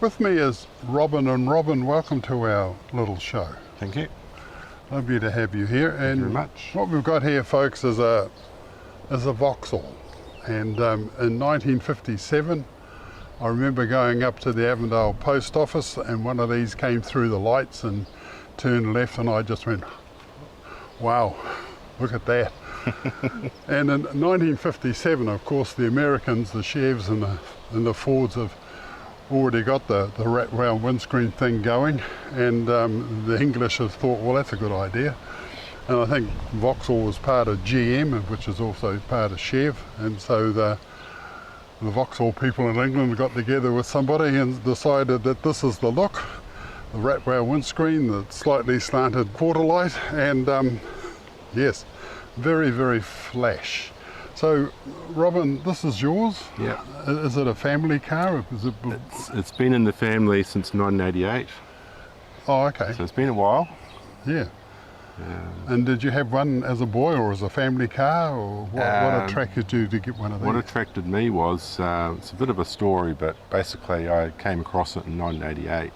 With me is Robin, and Robin, welcome to our little show. Thank you. Lovely to have you here. Thank you very much. What we've got here, folks, is a Vauxhall. And in 1957, I remember going up to the Avondale post office, and one of these came through the lights and turned left, and I just went, wow, look at that. And in 1957, of course, the Americans, the Chevs and the Fords have already got the wrap round windscreen thing going, and the English have thought, well, that's a good idea. And I think Vauxhall was part of GM, which is also part of Chev, and so the Vauxhall people in England got together with somebody and decided that this is the look, the wrap round windscreen, the slightly slanted quarter light, and yes, very, very flash. So, Robin, this is yours? Yeah. Is it a family car? Is it... It's been in the family since 1988. Oh, okay. So it's been a while. Yeah. And did you have one as a boy or as a family car, or what attracted you to get one of these? What attracted me was, it's a bit of a story, but basically I came across it in 1988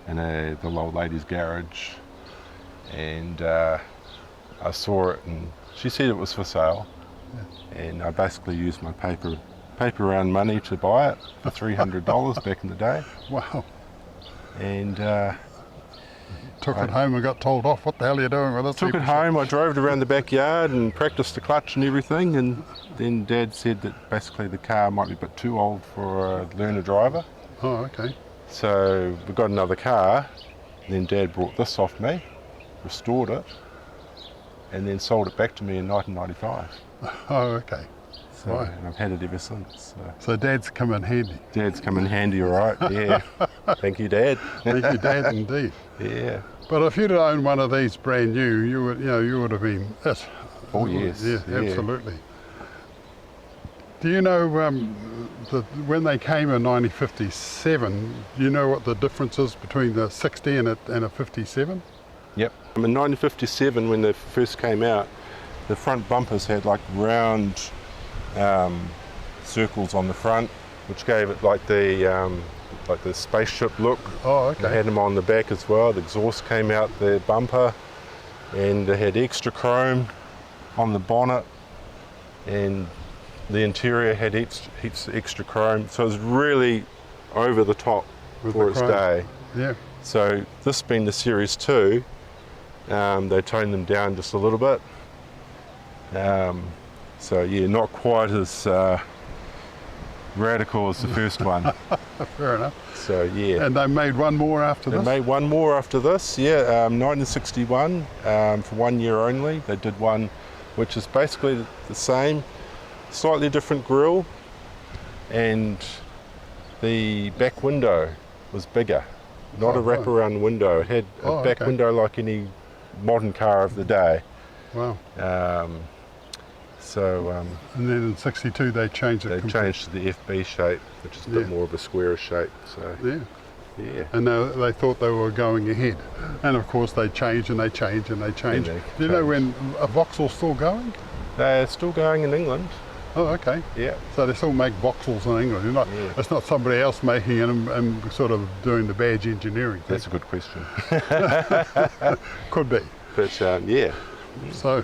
in the old lady's garage, and I saw it, and she said it was for sale. Yeah. And I basically used my paper round money to buy it for $300 back in the day. Wow. And took it home and got told off. What the hell are you doing with this? Took it home, I drove it around the backyard and practiced the clutch and everything, and then Dad said that basically the car might be a bit too old for a learner driver. Oh, okay. So we got another car, and then Dad brought this off me, restored it, and then sold it back to me in 1995. Oh, okay. So, right. And I've had it ever since. So Dad's come in handy. Dad's come in handy, all right, yeah. Thank you, Dad. Thank you, Dad, indeed. Yeah. But if you'd owned one of these brand new, you would have been it. Oh, yes. Yeah, absolutely. Do you know when they came in 1957, do you know what the difference is between the 60 and a 57? Yep. In 1957, when they first came out, the front bumpers had like round circles on the front, which gave it like the spaceship look. Oh, okay. They had them on the back as well. The exhaust came out the bumper, and they had extra chrome on the bonnet, and the interior had heaps of extra chrome. So it was really over the top for its day. Yeah. So this being the Series 2, they toned them down just a little bit. So yeah, not quite as radical as the first one. Fair enough. So yeah. And they made one more after this? They made one more after this, yeah. 1961, for 1 year only. They did one which is basically the same, slightly different grille, and the back window was bigger. Not a wraparound window. It had a back window like any modern car of the day. Wow. And then in 62 they changed it. They changed to the FB shape, which is a bit more of a square shape. So yeah. And they thought they were going ahead, and of course they changed and they changed and they changed. Do you know when a Vauxhall's still going? They're still going in England. Oh, okay. Yeah. So they still make Vauxhalls in England. It's not somebody else making it and sort of doing the badge engineering thing. That's a good question. Could be. But yeah. So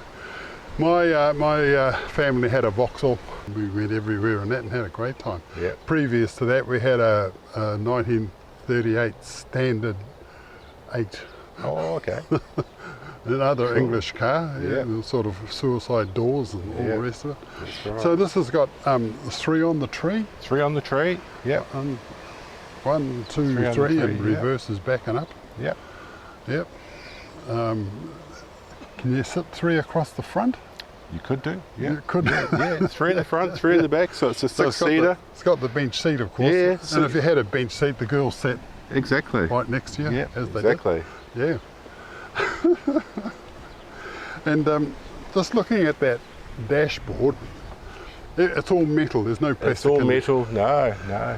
my family had a Vauxhall. We went everywhere and that and had a great time. Yeah. Previous to that we had a 1938 Standard 8. Oh, okay. Another English car, sort of suicide doors and all the rest of it. That's right. So this has got 3 on the tree. 3 on the tree, yep. 1, 2, 3, and reverses backing up. Yep. Yep. Can you sit 3 across the front? You could do, yeah. You could. Yeah, 3 in the front, 3 in the back, so it's a 6-seater. It's got the bench seat, of course. Yeah. And if you had a bench seat, the girls sat right next to you. Yeah, as they exactly. did. Yeah. And just looking at that dashboard, it's all metal, there's no plastic. It's all metal, no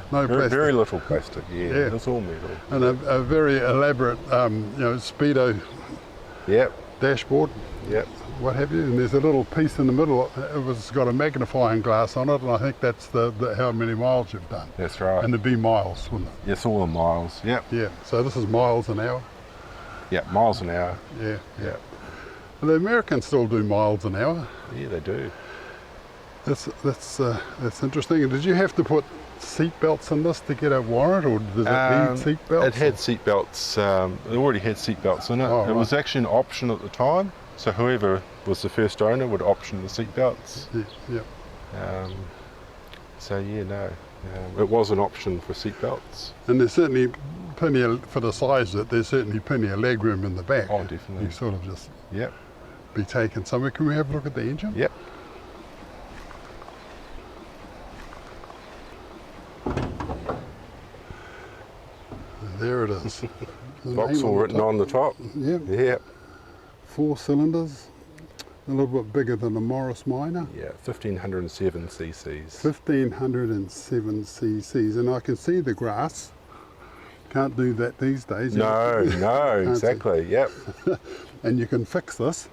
plastic. Very little plastic, yeah. It's all metal. And a very elaborate, Speedo dashboard. Yep. what have you, and there's a little piece in the middle. It's got a magnifying glass on it, and I think that's the how many miles you've done. That's right. And it'd be miles, wouldn't it? Yes, all the miles. Yep. Yeah. So this is miles an hour. Yep, miles an hour. Yeah. Yep. And the Americans still do miles an hour. Yeah, they do. That's interesting. And did you have to put seat belts in this to get a warrant, or does it need seat belts? It had seat belts. It already had seat belts in it. Oh, it was actually an option at the time. So whoever was the first owner would option the seat belts. Yeah. So yeah, no, it was an option for seat belts. And there's certainly plenty of, for the size that there's certainly plenty of leg room in the back. Oh, definitely. You sort of just Yep. be taken somewhere. Can we have a look at the engine? Yep. There it is. Vauxhall written on the top. Yeah. Yep. 4 cylinders, a little bit bigger than a Morris Minor. Yeah, 1507 cc's. 1507 cc's, and I can see the grass. Can't do that these days. No, exactly. Yep. And you can fix this.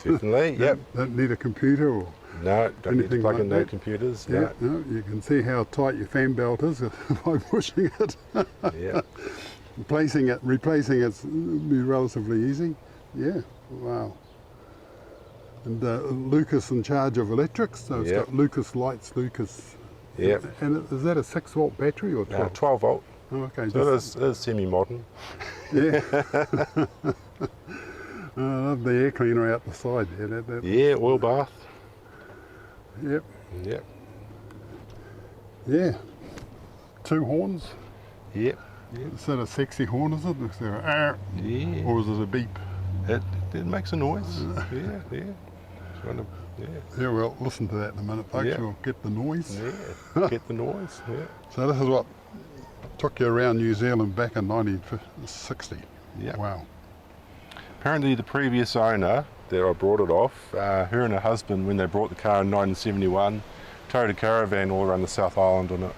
Definitely. Yep. Don't need a computer or No, don't need to anything plug like in no that. computers. yeah, No. no, you can see how tight your fan belt is by pushing it. Yeah. Replacing it's be relatively easy. Yeah, wow. And Lucas in charge of electrics, so it's Yep. got Lucas lights, Lucas. Yep. And is that a 6-volt battery or 12? 12 volt. Oh, okay. So it is semi-modern. Yeah. I love the air cleaner out the side there. Yeah, oil bath. Yep. Yep. Yeah. 2 horns. Yep. Is that a sexy horn, is it? Is there a Yeah. or is it a beep? It makes a noise. Yeah. Kind of, yeah. Yeah, we'll listen to that in a minute, folks. Yeah. We'll get the noise. Yeah. Get the noise. Yeah. So this is what took you around New Zealand back in 1960. Yeah. Wow. Apparently the previous owner that I brought it off, her and her husband, when they brought the car in 1971, towed a caravan all around the South Island on it.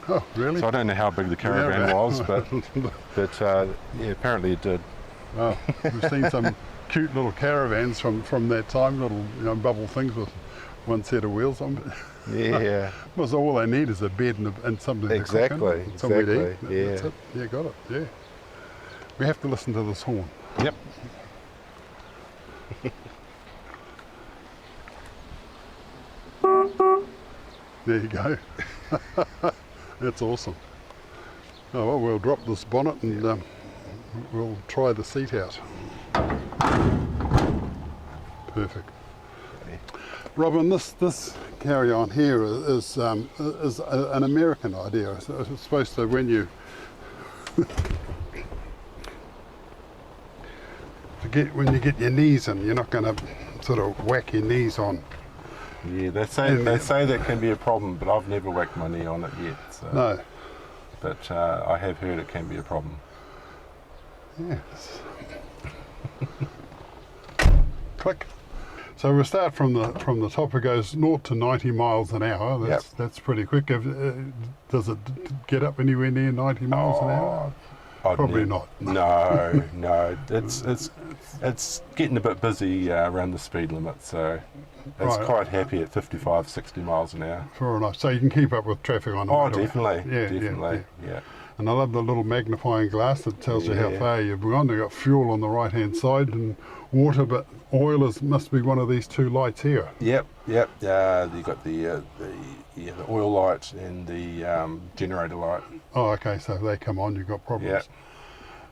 Oh, really? So I don't know how big the caravan Yeah, was, but yeah, apparently it did. Oh, we've seen some cute little caravans from that time, little bubble things with one set of wheels on. Yeah. Because all they need is a bed and something to cook in, somewhere to eat. Yeah. That's it. Yeah, got it. Yeah. We have to listen to this horn. Yep. There you go. That's awesome. Oh well, we'll drop this bonnet and we'll try the seat out. Perfect. Robin, this carry-on here is an American idea. So it's supposed to, when you get your knees in, you're not going to sort of whack your knees on. Yeah, they say that can be a problem, but I've never whacked my knee on it yet. So. No. But I have heard it can be a problem. Yes. Click. So we'll start from the top. It goes 0 to 90 miles an hour. That's pretty quick. Does it get up anywhere near 90 miles an hour? Probably not. No. It's getting a bit busy around the speed limit, so it's quite happy at 55, 60 miles an hour. Fair enough. So you can keep up with traffic on the motorway. Definitely. Yeah. And I love the little magnifying glass that tells you how far you've gone. They've got fuel on the right hand side and water, but oil must be one of these 2 lights here. Yep. You've got the oil light and the generator light. Oh, okay. So if they come on, you've got problems. Yeah.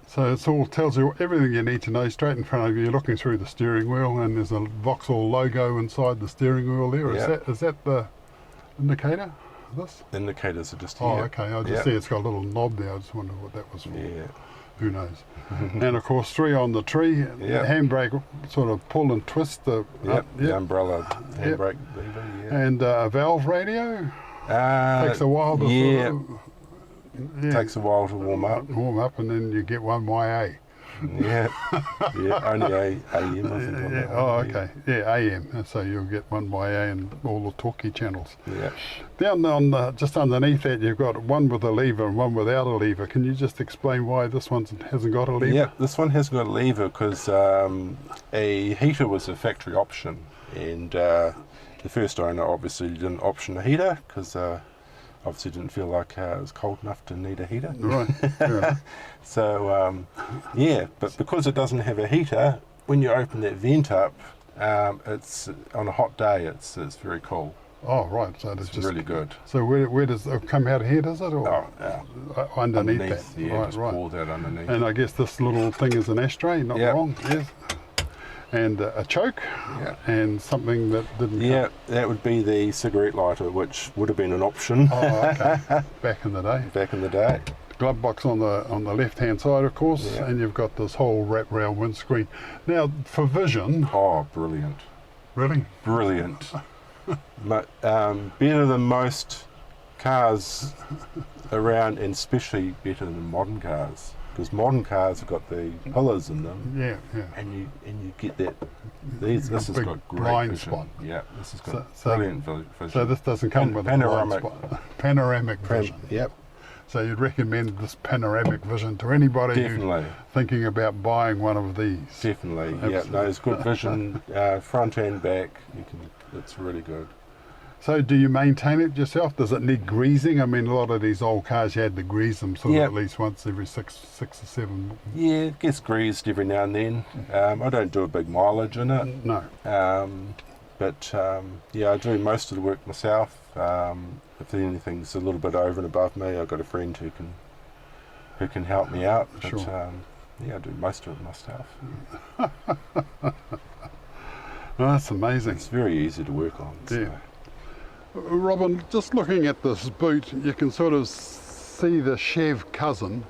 So it all tells you everything you need to know straight in front of you. You're looking through the steering wheel, and there's a Vauxhall logo inside the steering wheel there. Yep. Is that the indicator? This? Indicators are just here. Oh, okay. I just see it's got a little knob there. I just wondered what that was for. Yeah. Who knows? And of course, 3 on the tree. The handbrake sort of pull and twist the umbrella handbrake lever. Yeah. And a valve radio. Takes a while to takes a while to warm up. Warm up, and then you get 1YA. Yeah, yeah, only AM, I think. On Yeah, that oh, one. okay. Yeah, AM. And so you'll get 1YA and all the talkie channels. Yeah. Down on just underneath that, you've got one with a lever and one without a lever. Can you just explain why this one hasn't got a lever? Yeah, this one hasn't got a lever because a heater was a factory option, and the first owner obviously didn't option a heater because obviously didn't feel like it was cold enough to need a heater. Right. Yeah. So yeah, but because it doesn't have a heater, when you open that vent up, it's on a hot day. It's very cool. Oh, right. So it's It's just really good. So where does it come out here? Does it, or underneath that? Yeah, Right, just right. pour that underneath. And I guess this little thing is an ashtray, not Yep. wrong. Yes. And a choke, Yeah. and something that didn't. Yeah, that would be the cigarette lighter, which would have been an option Oh, okay. Back in the day. back in the day. Glove box on the left hand side, of course, Yeah. and you've got this whole wrap round windscreen. Now for vision, Oh, brilliant. really. Brilliant. But, better than most cars around, and especially better than modern cars, because modern cars have got the pillars in them, Yeah, yeah. and you get that. This has big got great blind vision. spot. Yeah, this has got So- brilliant vision. So this doesn't come with Panoramic. a blind spot. Panoramic vision. Yep, So you'd recommend this panoramic vision to anybody who's definitely, thinking about buying one of these. definitely. Yeah, Absolutely. no, it's good vision, front and back. It's really good. So do you maintain it yourself? Does it need greasing? I mean, a lot of these old cars, you had to grease them sort of Yeah. at least once every six or seven. Yeah, it gets greased every now and then. I don't do a big mileage in it. No. But yeah, I do most of the work myself. If anything's a little bit over and above me, I've got a friend who can help me out. But Sure. yeah, I do most of it myself. Oh, that's amazing. It's very easy to work on. So. Yeah. Robin, just looking at this boot, you can sort of see the Chev cousin.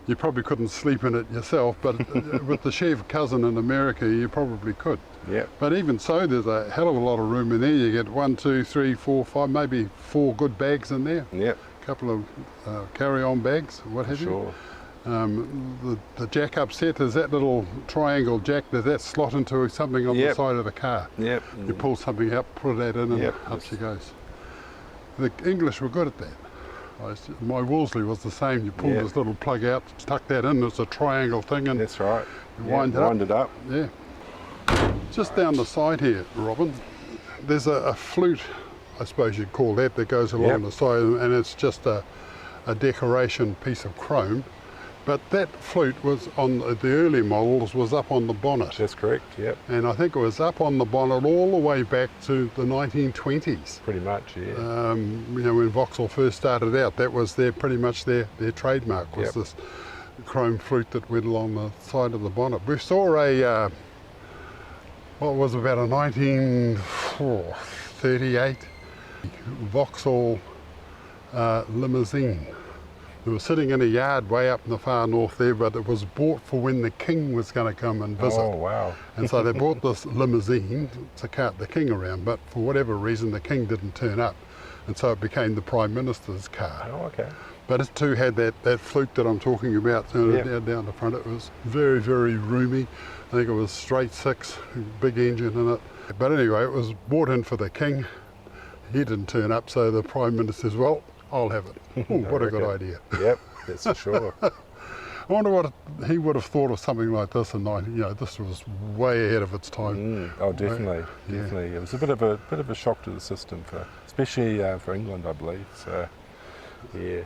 You probably couldn't sleep in it yourself, but with the Chev cousin in America, you probably could. Yeah. But even so, there's a hell of a lot of room in there. You get 1, 2, 3, 4, 5, maybe 4 good bags in there. Yep. A couple of carry-on bags, what have you. Sure. The jack up set is that little triangle jack. Does that slot into something on the Yep. side of the car? Yep. You pull something out, put that in, and Yep. up she goes. The English were good at that. My Wolseley was the same. You pull Yep. this little plug out, tuck that in. It's a triangle thing, and That's right. you Yeah, wind it up. it up. Yeah. Just down the side here, Robin, there's a flute, I suppose you'd call that goes along Yep. the side, and it's just a decoration piece of chrome. But that flute was on the early models, was up on the bonnet. That's correct. Yep. And I think it was up on the bonnet all the way back to the 1920s. Pretty much. Yeah. You know, when Vauxhall first started out, that was pretty much their trademark, was Yep. this chrome flute that went along the side of the bonnet. We saw a, what was about a 1938 Vauxhall limousine. It was sitting in a yard way up in the far north there, but it was bought for when the king was going to come and visit. Oh wow. And so they bought this limousine to cart the king around, but for whatever reason the king didn't turn up, and so it became the Prime Minister's car. Oh okay. But it too had that flute that I'm talking about Yep. down the front. It was very, very roomy. I think it was straight 6, big engine in it. But anyway, it was brought in for the king. He didn't turn up, so the Prime Minister says, well, I'll have it. Ooh, what a good idea. Yep. That's for sure. I wonder what he would have thought of something like this in 90. You know, this was way ahead of its time. Oh, definitely, Yeah. definitely. It was a bit of a shock to the system especially for England, I believe. So, yeah,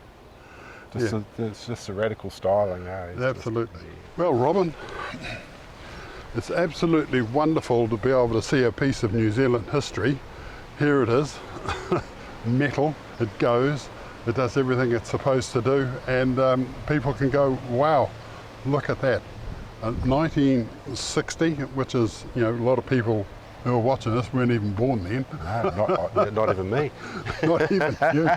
it's just a radical styling, eh? It's Absolutely. just- Well, Robin, it's absolutely wonderful to be able to see a piece of New Zealand history. Here it is, metal. It goes. It does everything it's supposed to do, and people can go, wow, look at that. 1960, which is, you know, a lot of people who are watching this weren't even born then. No, not even me. Not even you.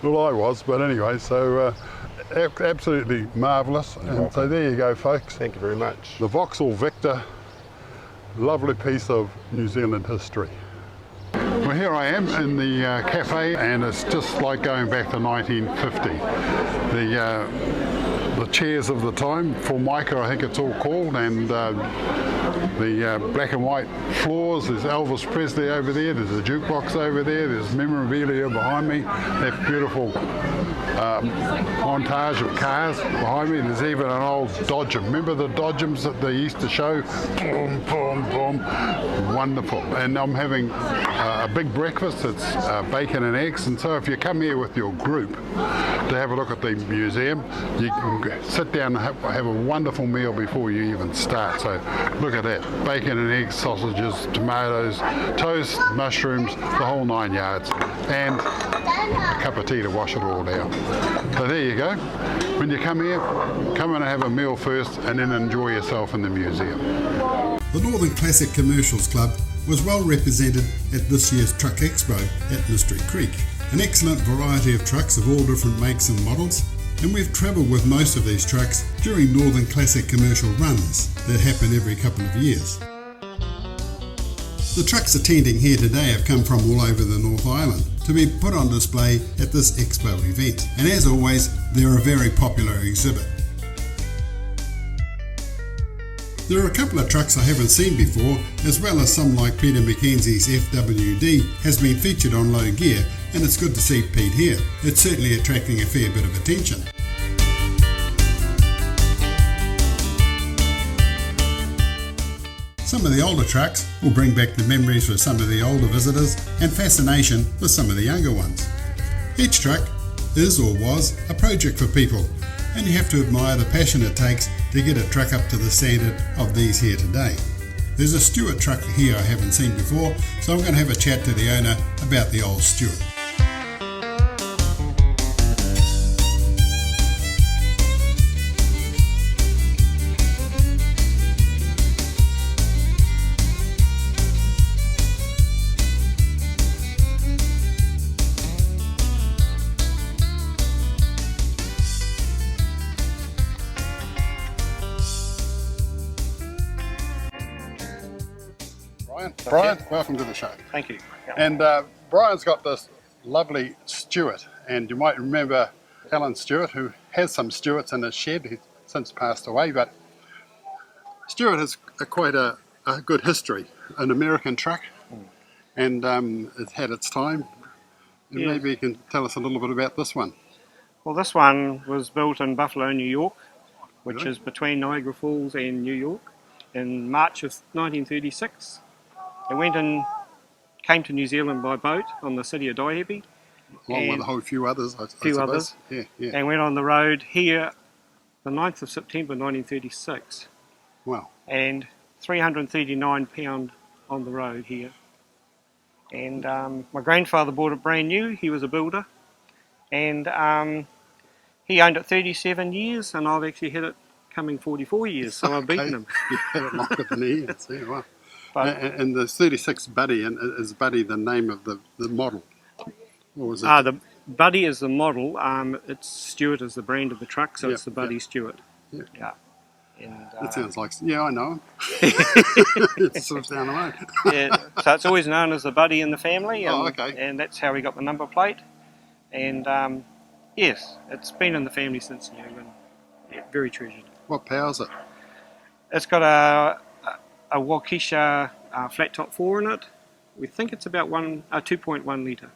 Well, I was, but anyway, so absolutely marvellous. And welcome. so there you go, folks. Thank you very much. The Vauxhall Victor, lovely piece of New Zealand history. Well, here I am in the cafe, and it's just like going back to 1950. The the chairs of the time, Formica I think it's all called, and the black and white floors. There's Elvis Presley over there, there's a jukebox over there, there's memorabilia behind me, that beautiful montage of cars behind me. There's even an old Dodgem. Remember the Dodgems that they used to show? Boom, boom, boom. Wonderful. And I'm having a big breakfast. It's bacon and eggs. And so if you come here with your group to have a look at the museum, you can sit down and have a wonderful meal before you even start. So look at that. Bacon and eggs, sausages, tomatoes, toast, mushrooms, the whole 9 yards. And a cup of tea to wash it all down. So there you go. When you come here, come and have a meal first and then enjoy yourself in the museum. The Northern Classic Commercials Club was well represented at this year's Truck Expo at Mystery Creek. An excellent variety of trucks of all different makes and models, and we've travelled with most of these trucks during Northern Classic Commercial runs that happen every couple of years. The trucks attending here today have come from all over the North Island to be put on display at this expo event, and as always, they're a very popular exhibit. There are a couple of trucks I haven't seen before, as well as some like Peter Mackenzie's FWD has been featured on Low Gear, and it's good to see Pete here. It's certainly attracting a fair bit of attention. Some of the older trucks will bring back the memories for some of the older visitors and fascination for some of the younger ones. Each truck is or was a project for people, and you have to admire the passion it takes to get a truck up to the standard of these here today. There's a Stewart truck here I haven't seen before, so I'm going to have a chat to the owner about the old Stewart. Brian, welcome to the show. Thank you. Yeah. And Brian's got this lovely Stewart, and you might remember Alan Stewart, who has some Stewarts in his shed. He's since passed away, but Stewart has quite a good history, an American truck, and it's had its time. And Yeah. maybe you can tell us a little bit about this one. Well, this one was built in Buffalo, New York, which Really? is between Niagara Falls and New York, in March of 1936. It went and came to New Zealand by boat on the City of Daihepe, Along with And a whole few others, I few suppose. others. Yeah. and went on the road here the 9th of September 1936, Wow. and 339 pound on the road here. And my grandfather bought it brand new. He was a builder, and he owned it 37 years, and I've actually had it coming 44 years, so I've beaten him. You had it longer than he is. Yeah, wow. But And the 36 Buddy, and is Buddy the name of the model? Or was it? the Buddy is the model. It's Stewart is the brand of the truck, so it's the Buddy Stewart. Yeah. Yeah. And, That sounds like, yeah, I know him. It's sort of down the road. yeah, so it's always known as the Buddy in the family, and, Oh, okay. and that's how we got the number plate. And yes, it's been in the family since new, and yeah, very treasured. What power's it? It's got a Waukesha flat top 4 in it. We think it's about 2.1 litre.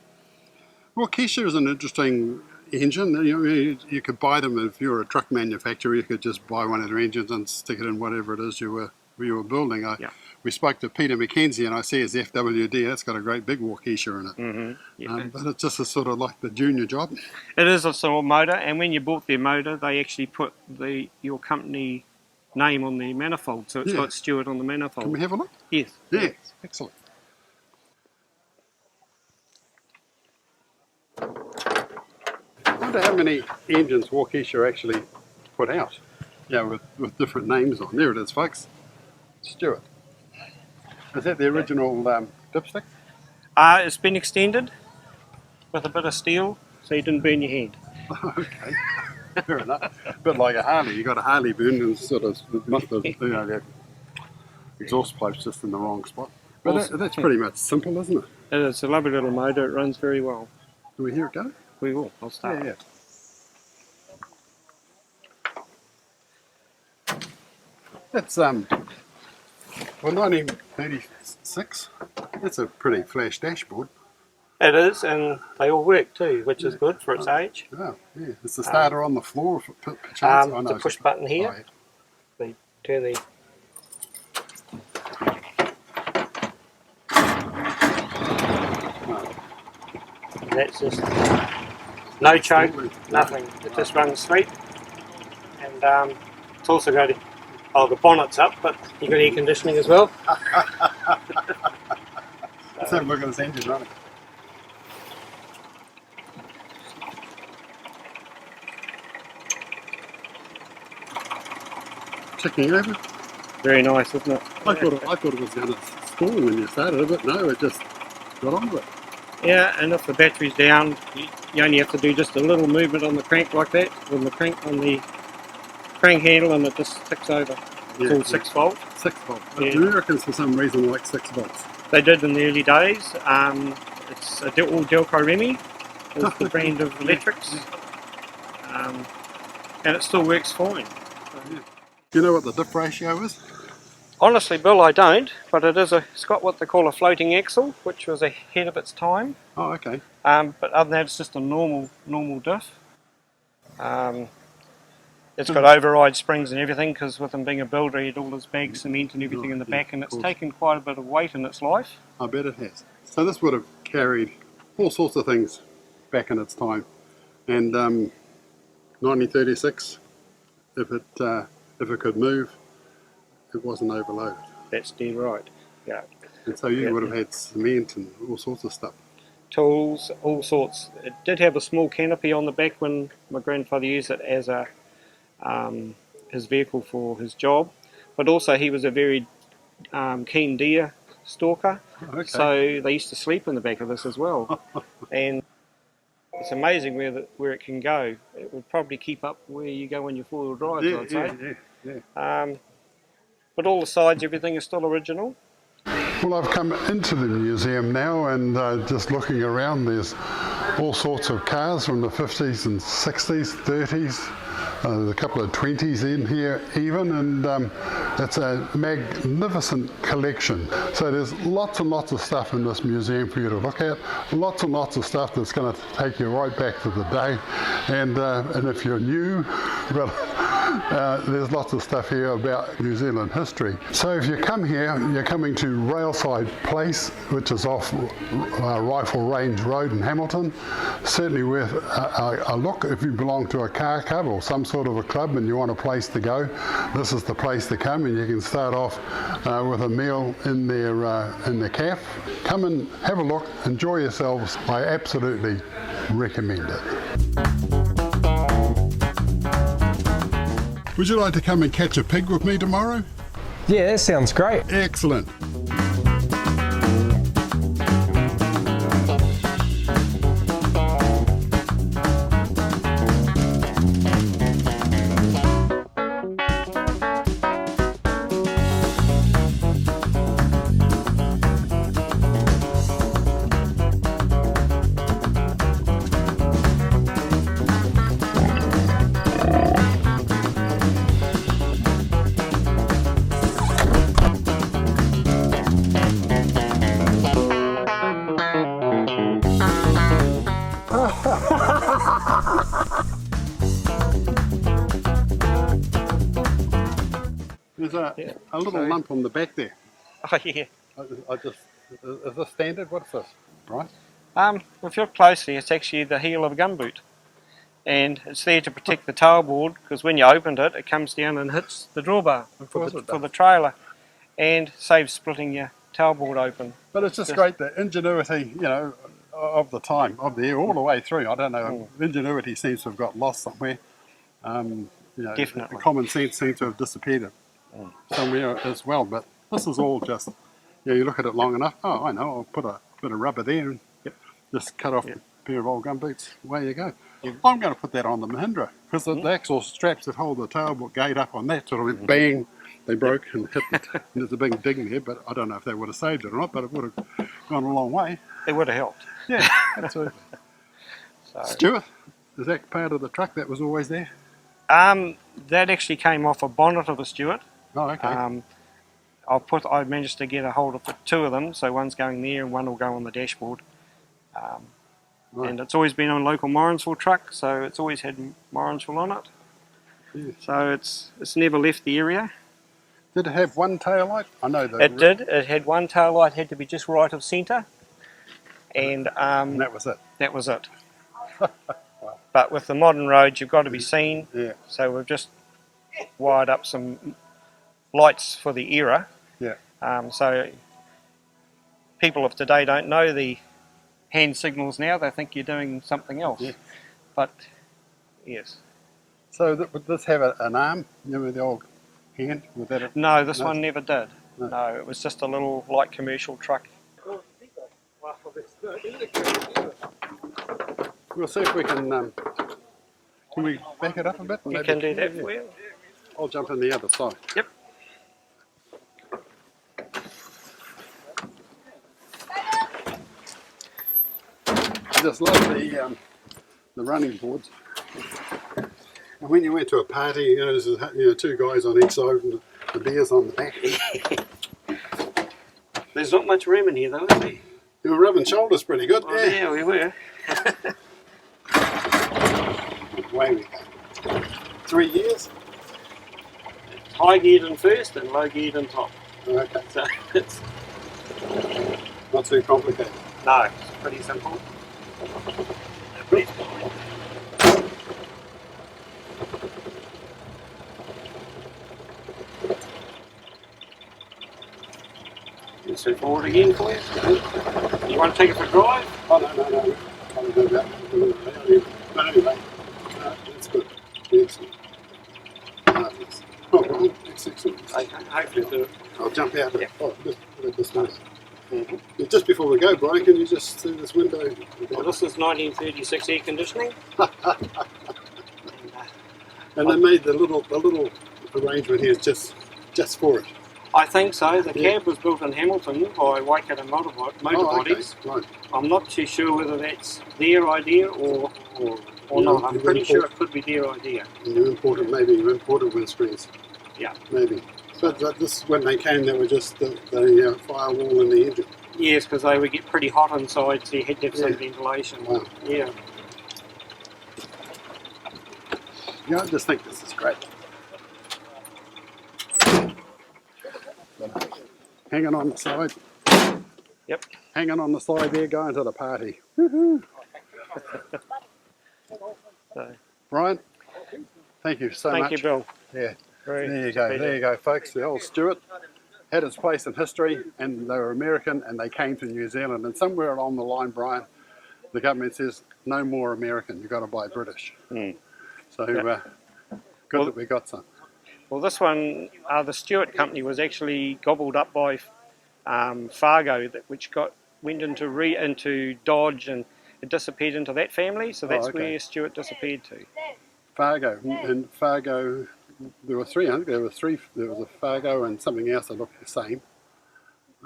Well, Kesha is an interesting engine. You could buy them if you're a truck manufacturer. You could just buy one of their engines and stick it in whatever it is you were building. Yeah. We spoke to Peter Mackenzie, and I see his FWD. That's got a great big Waukesha in it. Mm-hmm. Yeah. But it's just a sort of like the junior job. It is a small motor, and when you bought their motor, they actually put your company name on the manifold, so it's Yeah. got Stewart on the manifold. Can we have a look? Yes. Yeah, excellent. I wonder how many engines Waukesha actually put out. Yeah, with different names on. There it is, folks. Stewart. Is that the original dipstick? It's been extended with a bit of steel, so you didn't burn your hand. Okay, fair enough. A bit like a Harley. You got a Harley burn and sort of must have the exhaust pipe's just in the wrong spot. But that's pretty much simple, isn't it? It's a lovely little motor. It runs very well. Do we hear it go? We will. I'll start. Yeah. That's well, 1986. That's a pretty flash dashboard. It is, and they all work too, which is good for its age. Oh, yeah. Is the starter on the floor? Perchance? Oh, no, The it's push just- button here. Oh, yeah. They turn the and that's just no choke, nothing. It just runs straight, and it's also got the bonnet's up, but you got air conditioning as well. Let's have a look at this engine running. Checking over. Very nice, isn't it? I thought it was going to stall when you started it, but no, it just got on with it. Yeah, and if the battery's down, you only have to do just a little movement on the crank like that, on the crank handle, and it just ticks over. It's all 6 volt. 6 volt. Yeah. The Americans, for some reason, like 6 volts. They did in the early days. It's all Delco Remy is the brand of electrics, and it still works fine. Do you know what the diff ratio is? Honestly, Bill, I don't, but it's got what they call a floating axle, which was ahead of its time. Oh, okay. But other than that, it's just a normal diff. It's got override springs and everything, because with him being a builder, he had all his bag cement and everything in the back, and it's taken quite a bit of weight in its life. I bet it has. So this would have carried all sorts of things back in its time. And 1936, if it could move, it wasn't overloaded. That's dead right. Yeah. And so you would have had cement and all sorts of stuff. Tools, all sorts. It did have a small canopy on the back when my grandfather used it as his vehicle for his job, but also he was a very keen deer stalker, so they used to sleep in the back of this as well. And it's amazing where it can go. It would probably keep up where you go when you're four-wheel drive, I'd say. Yeah. But all the sides, everything is still original. Well, I've come into the museum now, and just looking around, there's all sorts of cars from the 50s and 60s, 30s. There's a couple of 20s in here even, and it's a magnificent collection. So there's lots and lots of stuff in this museum for you to look at, lots and lots of stuff that's going to take you right back to the day. And if you're new, well, there's lots of stuff here about New Zealand history. So if you come here, you're coming to Railside Place, which is off Rifle Range Road in Hamilton. Certainly worth a look if you belong to a car club or some sort of a club and you want a place to go. This is the place to come, and you can start off with a meal in the cafe. Come and have a look, enjoy yourselves. I absolutely recommend it. Would you like to come and catch a pig with me tomorrow? Yeah, that sounds great. Excellent. There's a little lump on the back there. Oh yeah. Is this standard? What's this? Right? If you look closely, it's actually the heel of a gumboot, and it's there to protect the tailboard, because when you opened it, it comes down and hits the drawbar for the trailer, and saves splitting your tailboard open. But it's just great, the ingenuity, of the time, of the era, all the way through. I don't know, ingenuity seems to have got lost somewhere. Definitely. The common sense seems to have disappeared somewhere as well. But this is all just, you look at it long enough, oh, I know, I'll put a bit of rubber there and just cut off a pair of old gumboots, away you go. I'm going to put that on the Mahindra, because the actual straps that hold the tailboard gate up on that sort of went bang, they broke and hit it. And there's a big ding there, but I don't know if they would have saved it or not, but it would have gone a long way. It would have helped. Yeah, absolutely. Stewart, is that part of the truck that was always there? That actually came off a bonnet of a Stewart. Oh, okay. I managed to get a hold of the 2 of them, so one's going there and one will go on the dashboard. Right. And it's always been on a local Morrinsville truck, so it's always had Morrinsville on it. Yeah. So it's never left the area. Did it have one tail light? I know that. It did. It had one tail light, had to be just right of centre, and that was it. that was it. But with the modern roads, you've got to be seen. Yeah. So we've just wired up some lights for the era. Yeah. So people of today don't know the hand signals now. They think you're doing something else. Yeah. But yes. So would this have an arm? Remember the old hand? Was that it? No, this one never did. No. No, it was just a little light commercial truck. We'll see if we can we back it up a bit? You can do that for you. I'll jump in the other side. Yep. I just love the running boards. And when you went to a party, you know, there's 2 guys on each side and the beers on the back. There's not much room in here though, is there? You were rubbing shoulders pretty good, Oh, yeah, we were. Away we go. 3 years? High geared in first and low geared in top. Okay, So it's not too complicated. no, it's pretty simple. Let's go forward again for you. You want to take it for a drive? Oh, no. I'll do that. But anyway, that's good. Excellent. Marvellous. Oh, well, that's excellent. Okay, hopefully do it. I'll jump out. Yeah. Oh, this one. Just before we go, Brian, can you just see this window? Well, this is 1936 air conditioning. And they made the little arrangement here just for it. I think so. The cab was built in Hamilton by Waikato Motor Bodies. Right. I'm not too sure whether that's their idea or not. I'm pretty sure it could be their idea. You imported windscreens. Yeah. Maybe. But this, when they came, they were just the firewall in the engine. Yes, because they would get pretty hot inside, so you had to have some ventilation. Wow. Yeah. Yeah, I just think this is great. Hanging on the side. Yep. Hanging on the side there, going to the party. So, Brian, thank you so much. thank you, Bill. Yeah. Very There you it's a go. pleasure. There you go, folks. The old Stewart had its place in history, and they were American, and they came to New Zealand. And somewhere along the line, Brian, the government says no more American. You've got to buy British. So good that we got some. Well, this one, the Stewart company was actually gobbled up by Fargo, which went into Dodge, and it disappeared into that family. So that's where Stewart disappeared to. Fargo. And Fargo, there were 3. I think there were 3. There was a Fargo and something else that looked the same.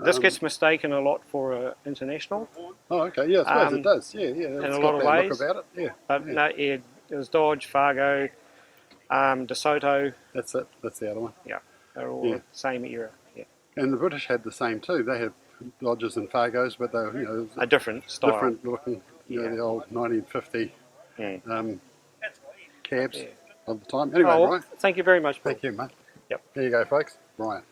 This gets mistaken a lot for international. Oh, okay. Yeah, I suppose it does. Yeah. In It's a got lot of that ways. Look about it. Yeah. But yeah. no, it was Dodge, Fargo, DeSoto. That's it. That's the other one. Yeah, they're all the same era. Yeah, And the British had the same too. They had Dodges and Fargos, but they were, a different style. different looking. The old 1950 cabs of the time. Anyway, Oh, well, Brian. thank you very much, Bill. Thank you, mate. Yep. There you go, folks. Brian.